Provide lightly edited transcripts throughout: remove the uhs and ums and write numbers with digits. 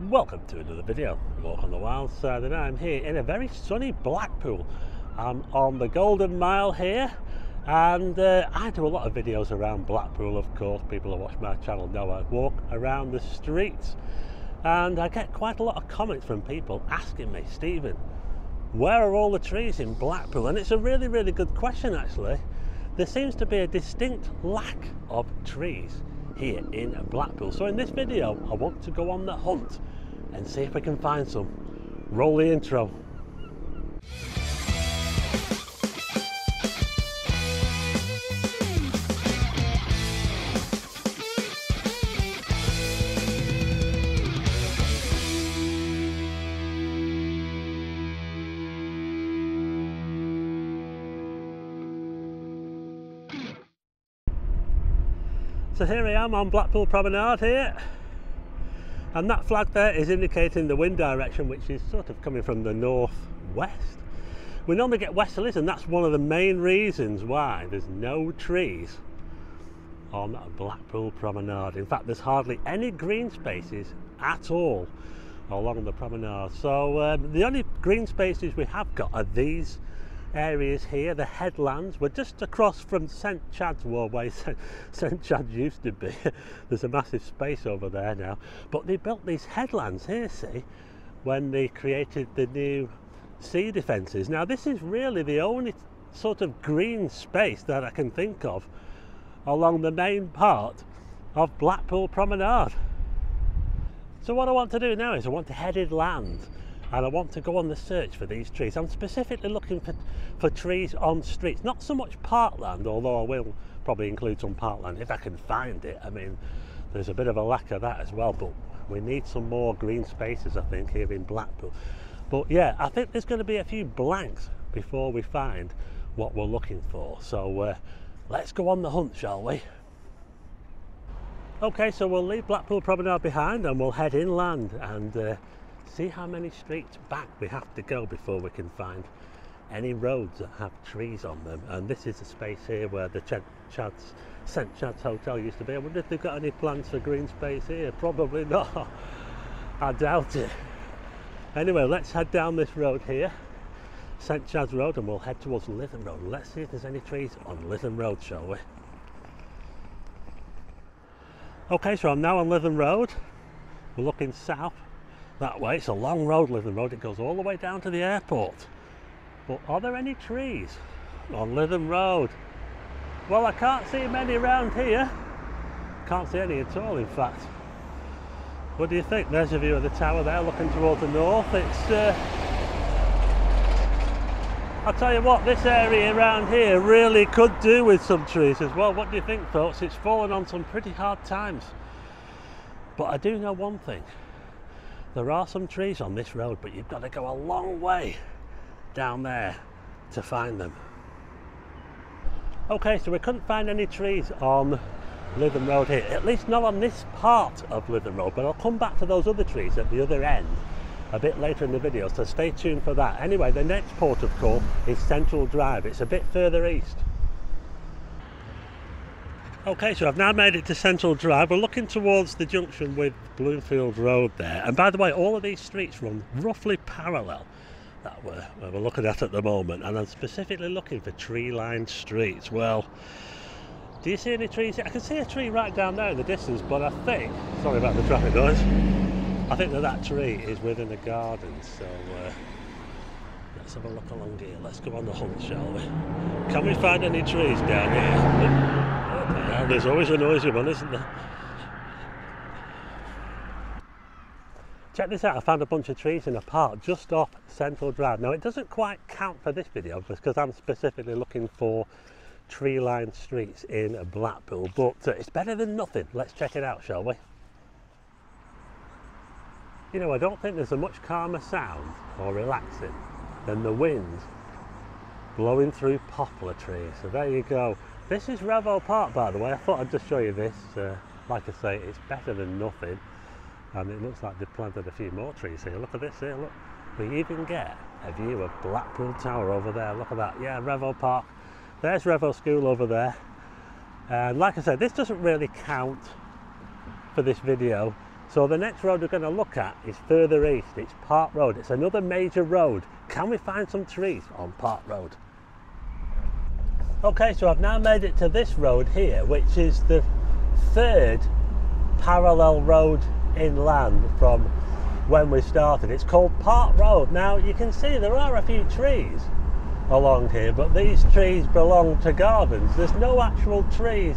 Welcome to another video, Walk on the Wild Side, and I'm here in a very sunny Blackpool. I'm on the Golden Mile here, and I do a lot of videos around Blackpool. Of course, people who watch my channel know I walk around the streets, and I get quite a lot of comments from people asking me, Stephen, where are all the trees in Blackpool? And it's a really good question actually. There seems to be a distinct lack of trees here in Blackpool. So in this video, I want to go on the hunt and see if we can find some. Roll the intro. So here I am on Blackpool Promenade here, and that flag there is indicating the wind direction, which is sort of coming from the northwest. We normally get westerlies, and that's one of the main reasons why there's no trees on Blackpool Promenade. In fact, there's hardly any green spaces at all along the promenade. So the only green spaces we have got are these areas here, the headlands. We're just across from St Chad's Ward, where St Chad's used to be. There's a massive space over there now, but they built these headlands here, see, when they created the new sea defences. Now this is really the only sort of green space that I can think of along the main part of Blackpool Promenade. So what I want to do now is I want to head inland, and I want to go on the search for these trees. I'm specifically looking for trees on streets, not so much parkland, although I will probably include some parkland if I can find it. I mean, there's a bit of a lack of that as well, but we need some more green spaces, I think, here in Blackpool. But yeah, I think there's going to be a few blanks before we find what we're looking for. So let's go on the hunt, shall we? Okay, so we'll leave Blackpool Promenade behind and we'll head inland and see how many streets back we have to go before we can find any roads that have trees on them. And this is the space here where the St Chad's Hotel used to be. I wonder if they've got any plans for green space here. Probably not. I doubt it. Anyway, let's head down this road here, St Chad's Road, and we'll head towards Lytham Road. Let's see if there's any trees on Lytham Road, shall we? Okay, so I'm now on Lytham Road. We're looking south that way. It's a long road, Lytham Road. It goes all the way down to the airport. But are there any trees on Lytham Road? Well, I can't see many around here. Can't see any at all, in fact. What do you think? There's a view of the tower there, looking towards the north. It's I'll tell you what, this area around here really could do with some trees as well. What do you think, folks? It's fallen on some pretty hard times. But I do know one thing. There are some trees on this road, but you've got to go a long way down there to find them. Okay, so we couldn't find any trees on Lytham Road here, at least not on this part of Lytham Road, but I'll come back to those other trees at the other end a bit later in the video, so stay tuned for that. Anyway, the next port of call is Central Drive. It's a bit further east. Okay, so I've now made it to Central Drive. We're looking towards the junction with Bloomfield Road there. And by the way, all of these streets run roughly parallel that we're looking at the moment. And I'm specifically looking for tree-lined streets. Well, do you see any trees? I can see a tree right down there in the distance, but I think, sorry about the traffic noise, I think that tree is within a garden. So let's have a look along here. Let's go on the hunt, shall we? Can we find any trees down here? Yeah, there's always a noisy one, isn't there? Check this out, I found a bunch of trees in a park just off Central Drive. Now it doesn't quite count for this video because I'm specifically looking for tree-lined streets in Blackpool, but it's better than nothing. Let's check it out, shall we? You know, I don't think there's a much calmer sound or relaxing than the wind blowing through poplar trees. So there you go. This is Revel Park, by the way. I thought I'd just show you this. Like I say, it's better than nothing. And it looks like they've planted a few more trees here. Look at this here, look. We even get a view of Blackpool Tower over there. Look at that. Yeah, Revel Park. There's Revel School over there. And like I said, this doesn't really count for this video So the next road we're going to look at is further east. It's Park Road. It's another major road. Can we find some trees on Park Road? Okay, so I've now made it to this road here, which is the third parallel road inland from when we started. It's called Park Road. Now you can see there are a few trees along here, but these trees belong to gardens. There's no actual trees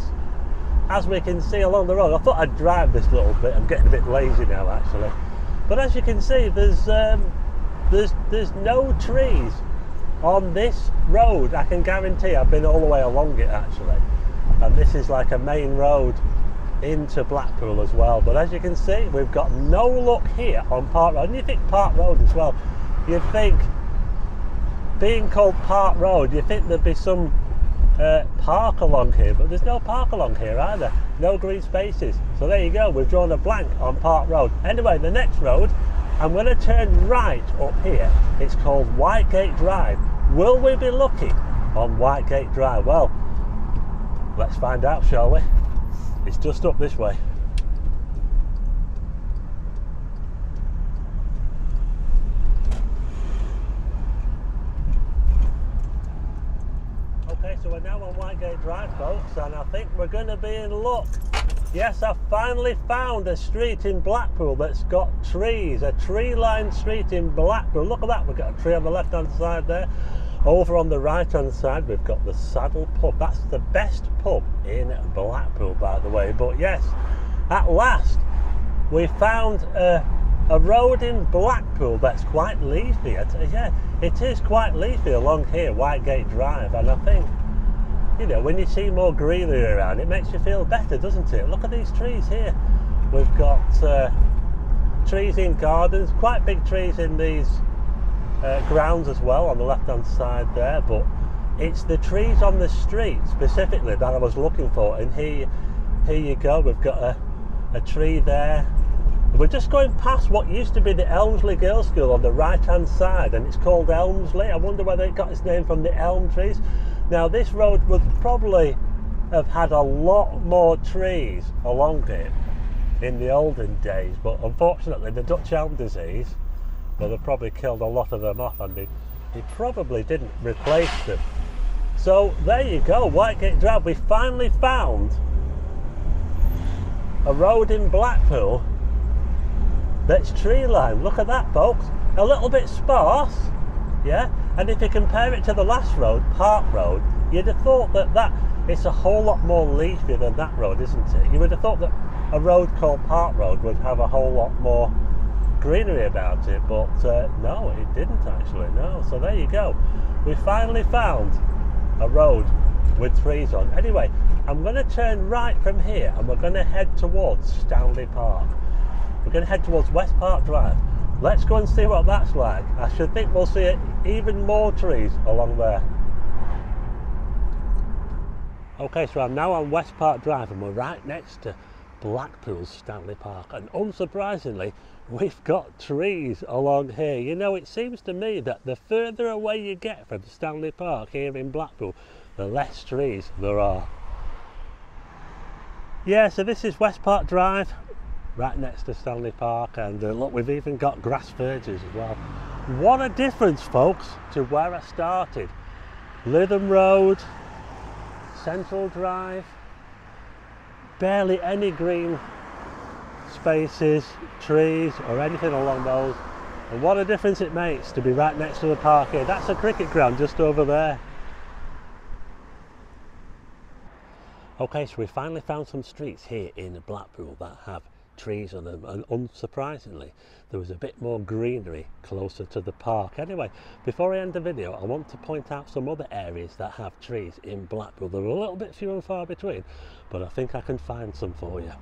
as we can see along the road. I thought I'd drive this little bit. I'm getting a bit lazy now actually, but as you can see there's no trees on this road. I can guarantee. I've been all the way along it actually, and this is like a main road into Blackpool as well, but as you can see we've got no luck here on Park Road. And you think Park Road as well, you'd think, being called Park Road, you think there'd be some park along here, but there's no park along here either. No green spaces. So there you go, we've drawn a blank on Park Road. Anyway, the next road, I'm going to turn right up here. It's called Whitegate Drive. Will we be lucky on Whitegate Drive? Well, let's find out, shall we? It's just up this way. Okay, so we're now on Whitegate Drive, folks, and I think we're going to be in luck. Yes, I've finally found a street in Blackpool that's got trees, a tree-lined street in Blackpool. Look at that, we've got a tree on the left-hand side there. Over on the right-hand side, we've got the Saddle Pub. That's the best pub in Blackpool, by the way. But yes, at last, we found a road in Blackpool that's quite leafy. Yeah, it is quite leafy along here, Whitegate Drive, and I think, you know, when you see more greenery around, it makes you feel better, doesn't it? Look at these trees here. We've got trees in gardens, quite big trees in these grounds as well on the left hand side there, but it's the trees on the street specifically that I was looking for. And here you go, we've got a tree there. We're just going past what used to be the Elmsley Girls' School on the right hand side, and it's called Elmsley. I wonder whether it got its name from the elm trees. Now this road would probably have had a lot more trees along it in the olden days, but unfortunately the Dutch elm disease, well, they probably killed a lot of them off, and they probably didn't replace them. So there you go, Whitegate Drive. We finally found a road in Blackpool that's tree lined. Look at that, folks. A little bit sparse, yeah? And if you compare it to the last road, Park Road, you'd have thought that it's a whole lot more leafy than that road, isn't it? You would have thought that a road called Park Road would have a whole lot more greenery about it, but no, it didn't actually, no. So there you go, we finally found a road with trees on. Anyway, I'm going to turn right from here and we're going to head towards Stanley Park. We're going to head towards West Park Drive. Let's go and see what that's like. I should think we'll see even more trees along there. Okay, so I'm now on West Park Drive and we're right next to Blackpool's Stanley Park, and unsurprisingly we've got trees along here. You know, it seems to me that the further away you get from Stanley Park here in Blackpool, the less trees there are. Yeah, so this is West Park Drive, right next to Stanley Park, and look, we've even got grass verges as well. What a difference, folks, to where I started. Lytham Road, Central Drive, barely any green spaces, trees or anything along those, and what a difference it makes to be right next to the park here. That's a cricket ground just over there. Okay, so we finally found some streets here in Blackpool that have trees on them, and unsurprisingly there was a bit more greenery closer to the park. Anyway, before I end the video, I want to point out some other areas that have trees in Blackpool. They're a little bit few and far between, but I think I can find some for you.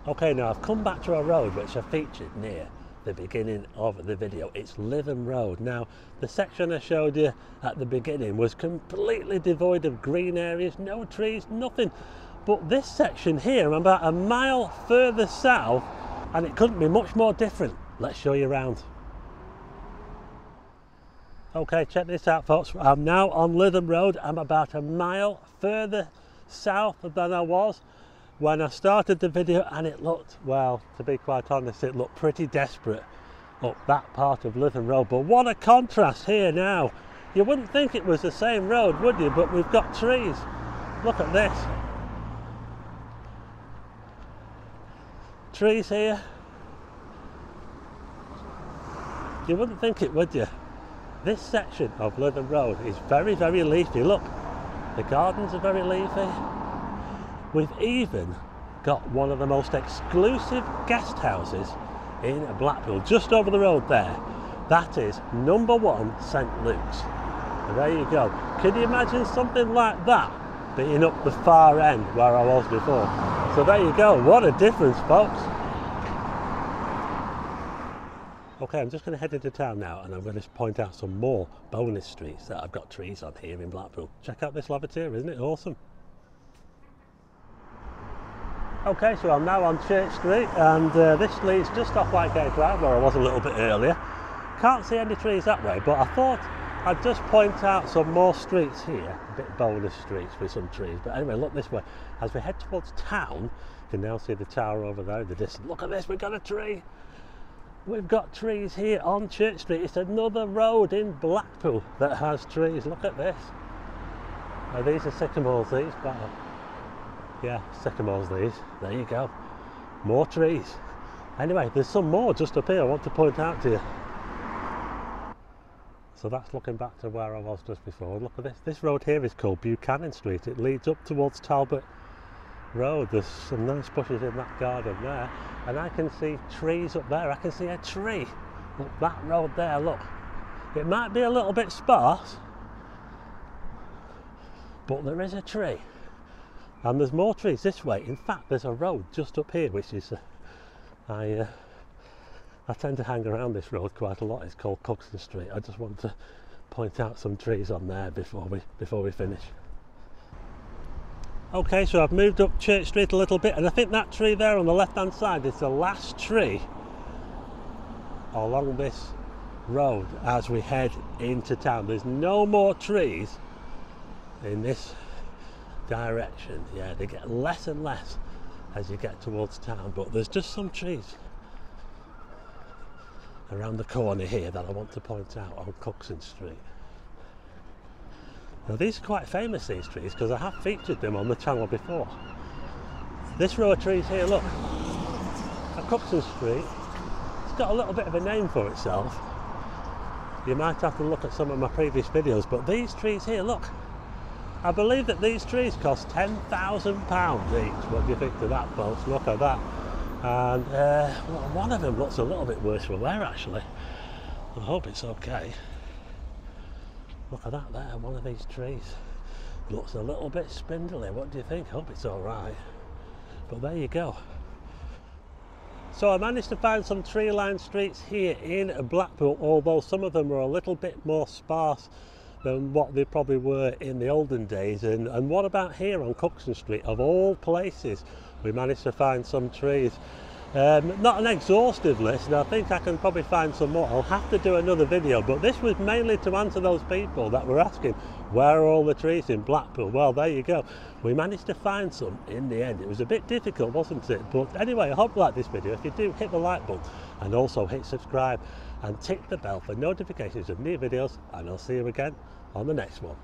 Okay, now I've come back to a road which I featured near the beginning of the video. It's Lytham Road. Now, the section I showed you at the beginning was completely devoid of green areas, no trees, nothing. But this section here, I'm about a mile further south, and it couldn't be much more different. Let's show you around. Okay, check this out, folks. I'm now on Lytham Road. I'm about a mile further south than I was. when I started the video, and it looked, well, to be quite honest, it looked pretty desperate up that part of Lytham Road. But what a contrast here now. You wouldn't think it was the same road, would you? But we've got trees. Look at this. Trees here. You wouldn't think it, would you? This section of Lytham Road is very, very leafy. Look, the gardens are very leafy. We've even got one of the most exclusive guest houses in Blackpool, just over the road there. That is number 1 St Luke's. And there you go. Can you imagine something like that being up the far end where I was before? So there you go. What a difference, folks. Okay, I'm just going to head into town now, and I'm going to point out some more bonus streets that I've got trees on here in Blackpool. Check out this lavatory, isn't it awesome? Okay, so I'm now on Church Street, and this leads just off Whitegate Drive where I was a little bit earlier. Can't see any trees that way, but I thought I'd just point out some more streets here, a bit bonus streets with some trees. But anyway, look this way. As we head towards town, you can now see the tower over there in the distance. Look at this, we've got a tree. We've got trees here on Church Street. It's another road in Blackpool that has trees. Look at this. Now, these are sycamores, these, but yeah, sycamores these. There you go. More trees. Anyway, there's some more just up here I want to point out to you. So that's looking back to where I was just before. Look at this. This road here is called Buchanan Street. It leads up towards Talbot Road. There's some nice bushes in that garden there. And I can see trees up there. I can see a tree up that road there, look. It might be a little bit sparse, but there is a tree. And there's more trees this way. In fact, there's a road just up here, which is, I tend to hang around this road quite a lot. It's called Cuxton Street. I just want to point out some trees on there before we finish. Okay, so I've moved up Church Street a little bit, and I think that tree there on the left hand side is the last tree along this road as we head into town. There's no more trees in this direction. Yeah, they get less and less as you get towards town, but there's just some trees around the corner here that I want to point out on Cuxton Street. Now these are quite famous, these trees, because I have featured them on the channel before. This row of trees here, look, at Cuxton Street, it's got a little bit of a name for itself. You might have to look at some of my previous videos, but these trees here, look, I believe that these trees cost £10,000 each. What do you think of that, folks? Look at that. And well, one of them looks a little bit worse for wear, actually. I hope it's okay. Look at that there, one of these trees. It looks a little bit spindly. What do you think? Hope it's all right. But there you go. So I managed to find some tree-lined streets here in Blackpool, although some of them were a little bit more sparse than what they probably were in the olden days. And what about here on Cuxton Street? Of all places, we managed to find some trees. Not an exhaustive list, and I think I can probably find some more. I'll have to do another video, but this was mainly to answer those people that were asking, where are all the trees in Blackpool? Well, there you go. We managed to find some in the end. It was a bit difficult, wasn't it? But anyway, I hope you like this video. If you do, hit the like button and also hit subscribe and tick the bell for notifications of new videos, and I'll see you again on the next one.